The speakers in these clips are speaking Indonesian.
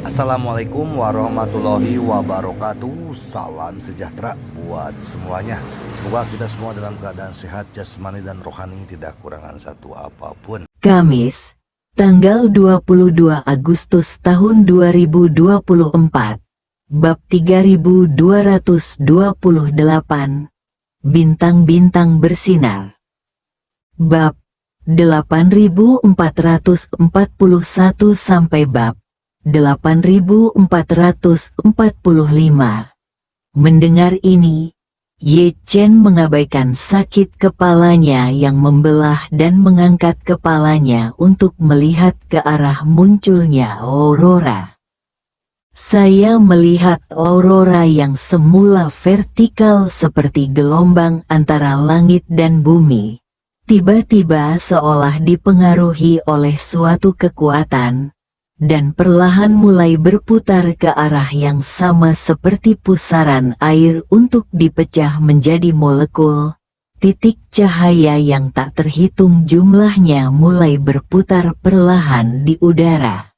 Assalamualaikum warahmatullahi wabarakatuh. Salam sejahtera buat semuanya. Semoga kita semua dalam keadaan sehat jasmani dan rohani, tidak kurangan satu apapun. Kamis, tanggal 22 Agustus tahun 2024. Bab 3228. Bintang-bintang bersinar. Bab 8441 sampai bab 8445. Mendengar ini, Ye Chen mengabaikan sakit kepalanya yang membelah dan mengangkat kepalanya untuk melihat ke arah munculnya aurora. Saya melihat aurora yang semula vertikal seperti gelombang antara langit dan bumi, tiba-tiba seolah dipengaruhi oleh suatu kekuatan, dan perlahan mulai berputar ke arah yang sama seperti pusaran air untuk dipecah menjadi molekul. Titik cahaya yang tak terhitung jumlahnya mulai berputar perlahan di udara.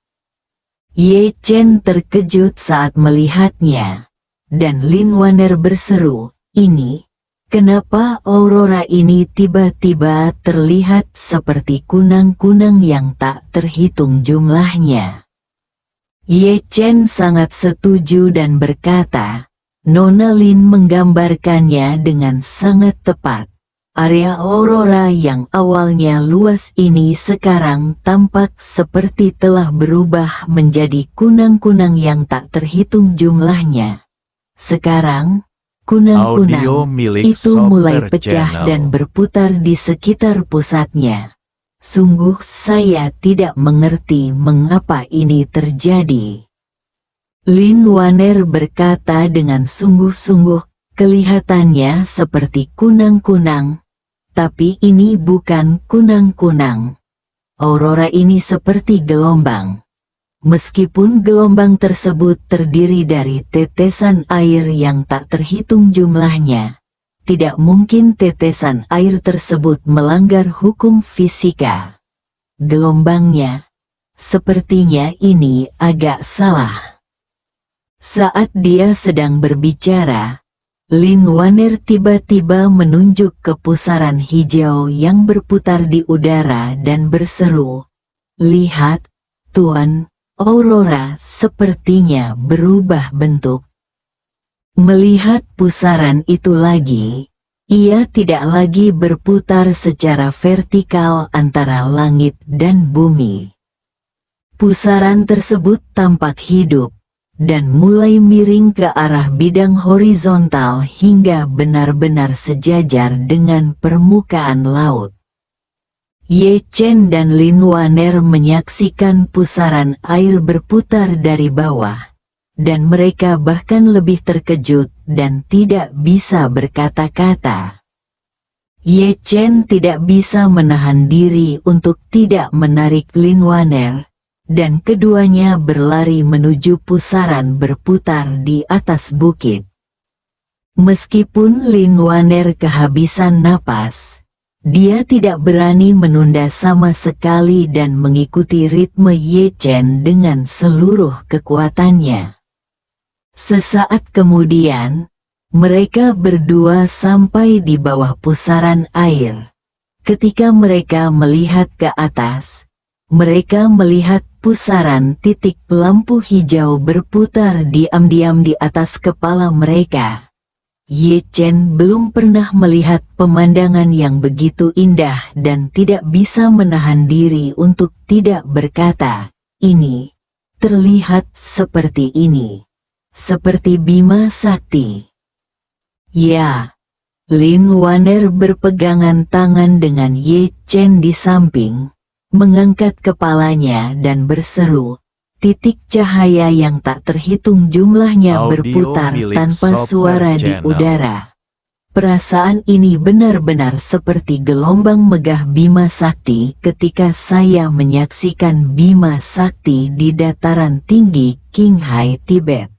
Ye Chen terkejut saat melihatnya, dan Lin Waner berseru, "Ini, kenapa aurora ini tiba-tiba terlihat seperti kunang-kunang yang tak terhitung jumlahnya?" Ye Chen sangat setuju dan berkata, "Nona Lin menggambarkannya dengan sangat tepat. Area aurora yang awalnya luas ini sekarang tampak seperti telah berubah menjadi kunang-kunang yang tak terhitung jumlahnya. Sekarang, kunang-kunang itu mulai pecah dan berputar di sekitar pusatnya. Sungguh saya tidak mengerti mengapa ini terjadi." Lin Waner berkata dengan sungguh-sungguh, "Kelihatannya seperti kunang-kunang, tapi ini bukan kunang-kunang. Aurora ini seperti gelombang. Meskipun gelombang tersebut terdiri dari tetesan air yang tak terhitung jumlahnya, tidak mungkin tetesan air tersebut melanggar hukum fisika. Gelombangnya, sepertinya ini agak salah." Saat dia sedang berbicara, Lin Waner tiba-tiba menunjuk ke pusaran hijau yang berputar di udara dan berseru, "Lihat, Tuan, aurora sepertinya berubah bentuk." Melihat pusaran itu lagi, ia tidak lagi berputar secara vertikal antara langit dan bumi. Pusaran tersebut tampak hidup, dan mulai miring ke arah bidang horizontal hingga benar-benar sejajar dengan permukaan laut. Ye Chen dan Lin Waner menyaksikan pusaran air berputar dari bawah, dan mereka bahkan lebih terkejut dan tidak bisa berkata-kata. Ye Chen tidak bisa menahan diri untuk tidak menarik Lin Waner, dan keduanya berlari menuju pusaran berputar di atas bukit. Meskipun Lin Waner kehabisan napas, dia tidak berani menunda sama sekali dan mengikuti ritme Ye Chen dengan seluruh kekuatannya. Sesaat kemudian, mereka berdua sampai di bawah pusaran air. Ketika mereka melihat ke atas, mereka melihat pusaran titik lampu hijau berputar diam-diam di atas kepala mereka. Ye Chen belum pernah melihat pemandangan yang begitu indah dan tidak bisa menahan diri untuk tidak berkata, "Ini terlihat seperti ini. Seperti Bima Sakti." Ya, Lin Waner berpegangan tangan dengan Ye Chen di samping, mengangkat kepalanya dan berseru, titik cahaya yang tak terhitung jumlahnya berputar tanpa suara di udara. Perasaan ini benar-benar seperti gelombang megah Bima Sakti ketika saya menyaksikan Bima Sakti di dataran tinggi Qinghai, Tibet.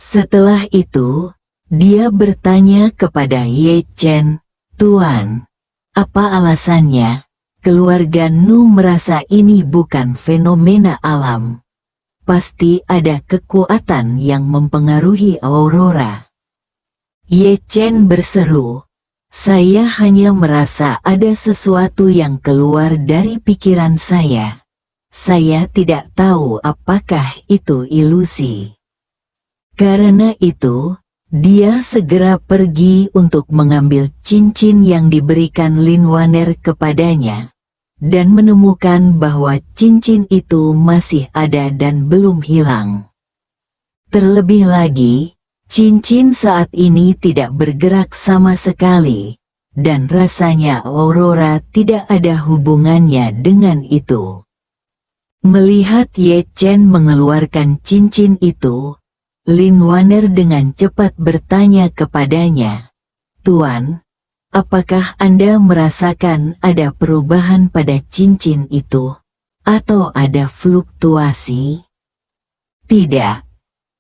Setelah itu, dia bertanya kepada Ye Chen, "Tuan, apa alasannya keluarga Nu merasa ini bukan fenomena alam?" pasti ada kekuatan yang mempengaruhi Aurora. Ye Chen berseru, "Saya hanya merasa ada sesuatu yang keluar dari pikiran saya. Saya tidak tahu apakah itu ilusi." Karena itu, dia segera pergi untuk mengambil cincin yang diberikan Lin Waner kepadanya, dan menemukan bahwa cincin itu masih ada dan belum hilang. Terlebih lagi, cincin saat ini tidak bergerak sama sekali, dan rasanya Aurora tidak ada hubungannya dengan itu. Melihat Ye Chen mengeluarkan cincin itu, Lin Waner dengan cepat bertanya kepadanya, "Tuan, apakah Anda merasakan ada perubahan pada cincin itu, atau ada fluktuasi?" "Tidak,"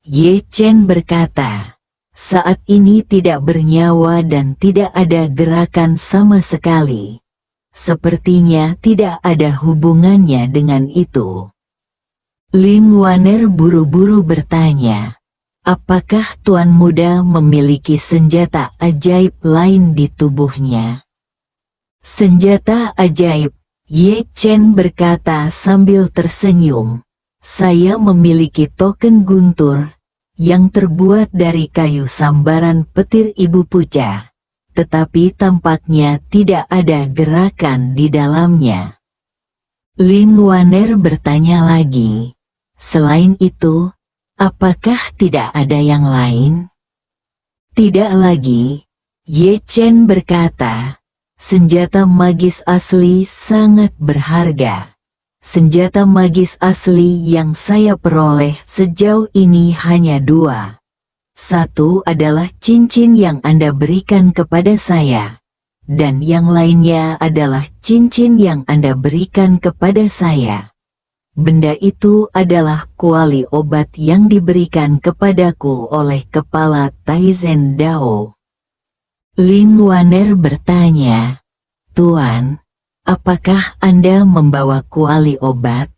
Ye Chen berkata, "saat ini tidak bernyawa dan tidak ada gerakan sama sekali. Sepertinya tidak ada hubungannya dengan itu." Lin Waner buru-buru bertanya, "Apakah Tuan Muda memiliki senjata ajaib lain di tubuhnya?" "Senjata ajaib," Ye Chen berkata sambil tersenyum, "saya memiliki token guntur, yang terbuat dari kayu sambaran petir ibu puca, tetapi tampaknya tidak ada gerakan di dalamnya." Lin Waner bertanya lagi, "Selain itu, apakah tidak ada yang lain?" "Tidak lagi," Ye Chen berkata, "senjata magis asli sangat berharga. Senjata magis asli yang saya peroleh sejauh ini hanya 2. Satu adalah cincin yang Anda berikan kepada saya, dan yang lainnya adalah cincin yang Anda berikan kepada saya. Benda itu adalah kuali obat yang diberikan kepadaku oleh kepala Taizen Dao." Lin Waner bertanya, "Tuan, apakah Anda membawa kuali obat?"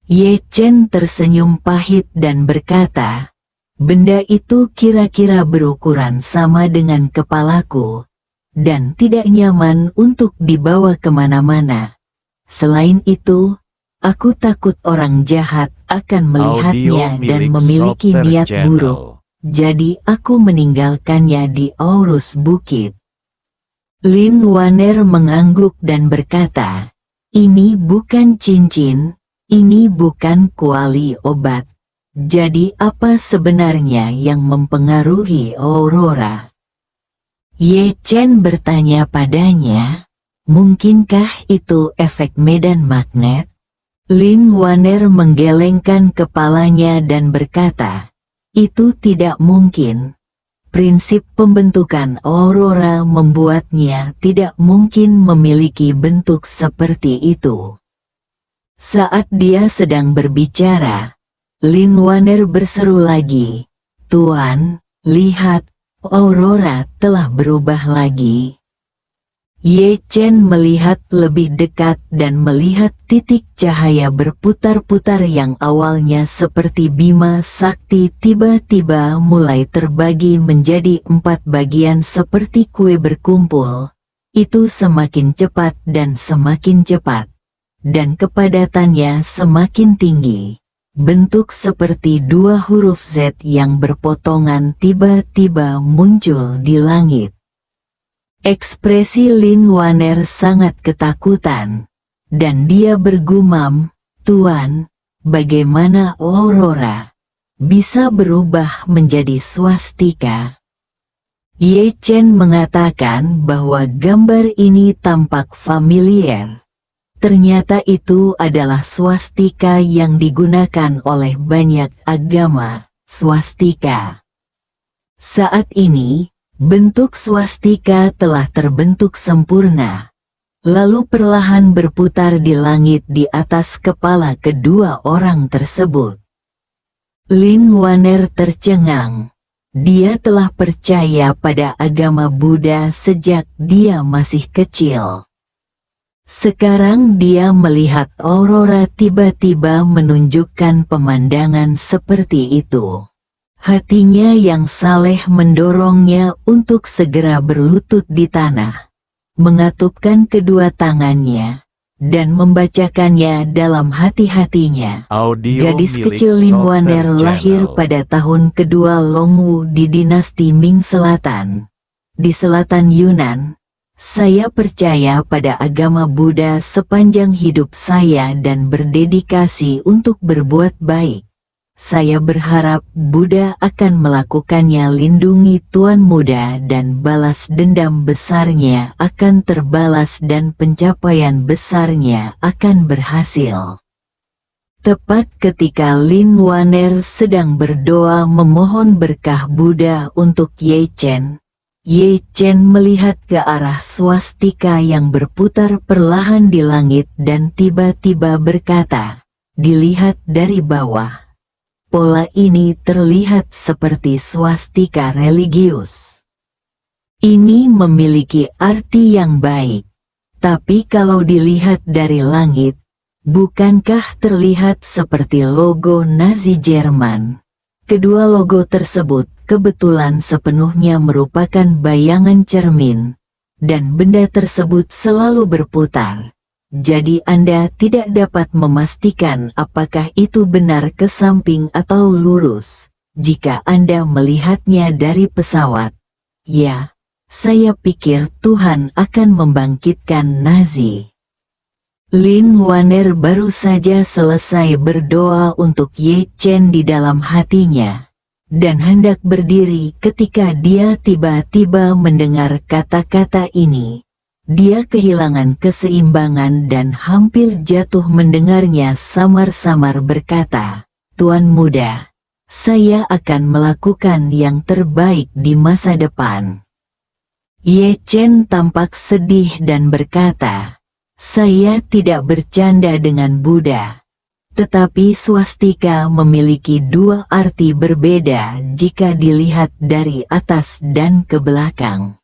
Ye Chen tersenyum pahit dan berkata, "Benda itu kira-kira berukuran sama dengan kepalaku, dan tidak nyaman untuk dibawa kemana-mana. Selain itu, aku takut orang jahat akan melihatnya dan memiliki niat buruk, jadi aku meninggalkannya di Aurus Bukit." Lin Waner mengangguk dan berkata, "Ini bukan cincin, ini bukan kuali obat. Jadi apa sebenarnya yang mempengaruhi Aurora?" Ye Chen bertanya padanya, "Mungkinkah itu efek medan magnet?" Lin Waner menggelengkan kepalanya dan berkata, "Itu tidak mungkin. Prinsip pembentukan Aurora membuatnya tidak mungkin memiliki bentuk seperti itu." Saat dia sedang berbicara, Lin Waner berseru lagi, "Tuan, lihat, Aurora telah berubah lagi." Ye Chen melihat lebih dekat dan melihat titik cahaya berputar-putar yang awalnya seperti bima sakti tiba-tiba mulai terbagi menjadi 4 bagian seperti kue berkumpul. Itu semakin cepat dan semakin cepat, dan kepadatannya semakin tinggi. Bentuk seperti 2 huruf Z yang berpotongan tiba-tiba muncul di langit. Ekspresi Lin Waner sangat ketakutan, dan dia bergumam, "Tuan, bagaimana Aurora bisa berubah menjadi swastika?" Ye Chen mengatakan bahwa gambar ini tampak familiar. Ternyata itu adalah swastika yang digunakan oleh banyak agama, swastika. Saat ini, bentuk swastika telah terbentuk sempurna, lalu perlahan berputar di langit di atas kepala kedua orang tersebut. Lin Waner tercengang. Dia telah percaya pada agama Buddha sejak dia masih kecil. Sekarang dia melihat aurora tiba-tiba menunjukkan pemandangan seperti itu. Hatinya yang saleh mendorongnya untuk segera berlutut di tanah, mengatupkan kedua tangannya, dan membacakannya dalam hati-hatinya. Audio Gadis milik kecil Lin Soter Waner lahir Channel. pada tahun kedua Longwu di dinasti Ming Selatan, di selatan Yunan. Saya percaya pada agama Buddha sepanjang hidup saya dan berdedikasi untuk berbuat baik. Saya berharap Buddha akan melakukannya. Lindungi Tuan Muda dan balas dendam besarnya akan terbalas dan pencapaian besarnya akan berhasil. Tepat ketika Lin Waner sedang berdoa memohon berkah Buddha untuk Ye Chen melihat ke arah swastika yang berputar perlahan di langit dan tiba-tiba berkata, "Dilihat dari bawah. Pola ini terlihat seperti swastika religius. Ini memiliki arti yang baik. Tapi kalau dilihat dari langit, bukankah terlihat seperti logo Nazi Jerman?" Kedua logo tersebut kebetulan sepenuhnya merupakan bayangan cermin, dan benda tersebut selalu berputar. Jadi Anda tidak dapat memastikan apakah itu benar ke samping atau lurus, jika Anda melihatnya dari pesawat. Ya, saya pikir Tuhan akan membangkitkan Nazi. Lin Waner baru saja selesai berdoa untuk Ye Chen di dalam hatinya, dan hendak berdiri ketika dia tiba-tiba mendengar kata-kata ini. Dia kehilangan keseimbangan dan hampir jatuh mendengarnya samar-samar berkata, "Tuan Muda, saya akan melakukan yang terbaik di masa depan." Ye Chen tampak sedih dan berkata, "Saya tidak bercanda dengan Buddha. Tetapi swastika memiliki dua arti berbeda jika dilihat dari atas dan ke belakang."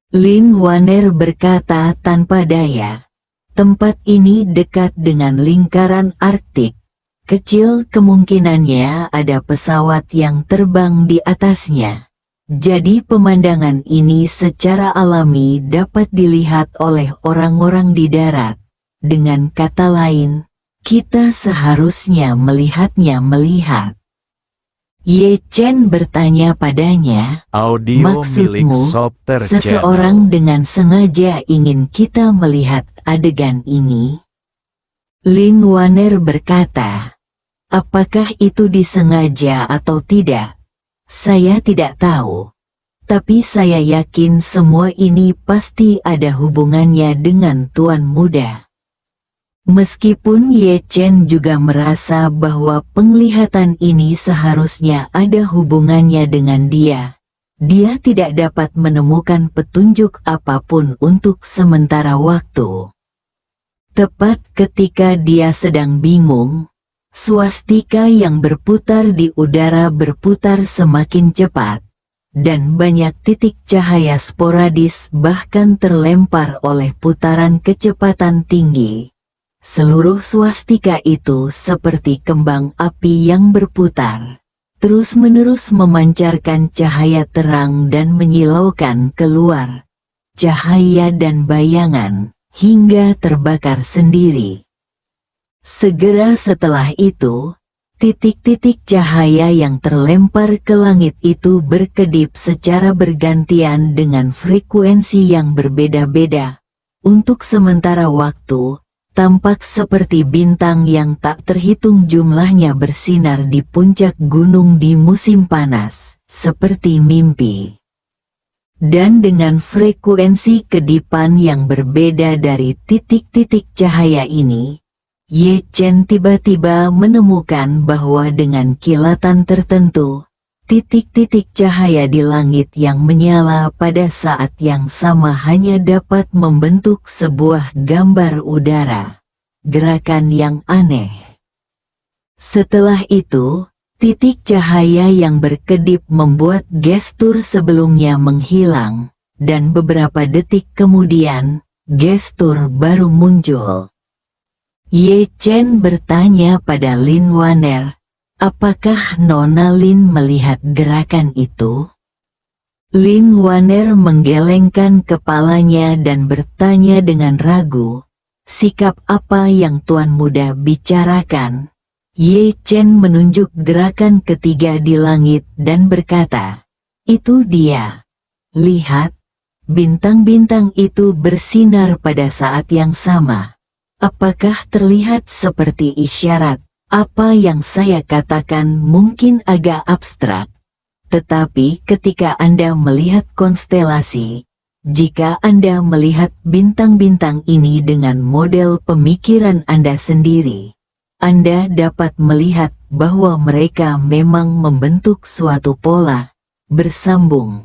Lin Waner berkata tanpa daya, "Tempat ini dekat dengan lingkaran Arktik. Kecil kemungkinannya ada pesawat yang terbang di atasnya. Jadi pemandangan ini secara alami dapat dilihat oleh orang-orang di darat. Dengan kata lain, kita seharusnya melihatnya melihat." Ye Chen bertanya padanya, Audio milik "Maksudmu, Soter seseorang Channel. dengan sengaja ingin kita melihat adegan ini?" Lin Waner berkata, "Apakah itu disengaja atau tidak? Saya tidak tahu. Tapi saya yakin semua ini pasti ada hubungannya dengan Tuan Muda." Meskipun Ye Chen juga merasa bahwa penglihatan ini seharusnya ada hubungannya dengan dia, dia tidak dapat menemukan petunjuk apapun untuk sementara waktu. Tepat ketika dia sedang bingung, swastika yang berputar di udara berputar semakin cepat, dan banyak titik cahaya sporadis bahkan terlempar oleh putaran kecepatan tinggi. Seluruh swastika itu seperti kembang api yang berputar, terus-menerus memancarkan cahaya terang dan menyilaukan keluar cahaya dan bayangan, hingga terbakar sendiri. Segera setelah itu, titik-titik cahaya yang terlempar ke langit itu berkedip secara bergantian dengan frekuensi yang berbeda-beda. Untuk sementara waktu, tampak seperti bintang yang tak terhitung jumlahnya bersinar di puncak gunung di musim panas, seperti mimpi. Dan dengan frekuensi kedipan yang berbeda dari titik-titik cahaya ini, Ye Chen tiba-tiba menemukan bahwa dengan kilatan tertentu, titik-titik cahaya di langit yang menyala pada saat yang sama hanya dapat membentuk sebuah gambar udara. Gerakan yang aneh. Setelah itu, titik cahaya yang berkedip membuat gestur sebelumnya menghilang, dan beberapa detik kemudian, gestur baru muncul. Ye Chen bertanya pada Lin Waner, apakah Nona Lin melihat gerakan itu? Lin Waner menggelengkan kepalanya dan bertanya dengan ragu, sikap apa yang Tuan Muda bicarakan? Ye Chen menunjuk gerakan ketiga di langit dan berkata, itu dia. Lihat, bintang-bintang itu bersinar pada saat yang sama. Apakah terlihat seperti isyarat? Apa yang saya katakan mungkin agak abstrak. Tetapi ketika Anda melihat konstelasi, jika Anda melihat bintang-bintang ini dengan model pemikiran Anda sendiri, Anda dapat melihat bahwa mereka memang membentuk suatu pola bersambung.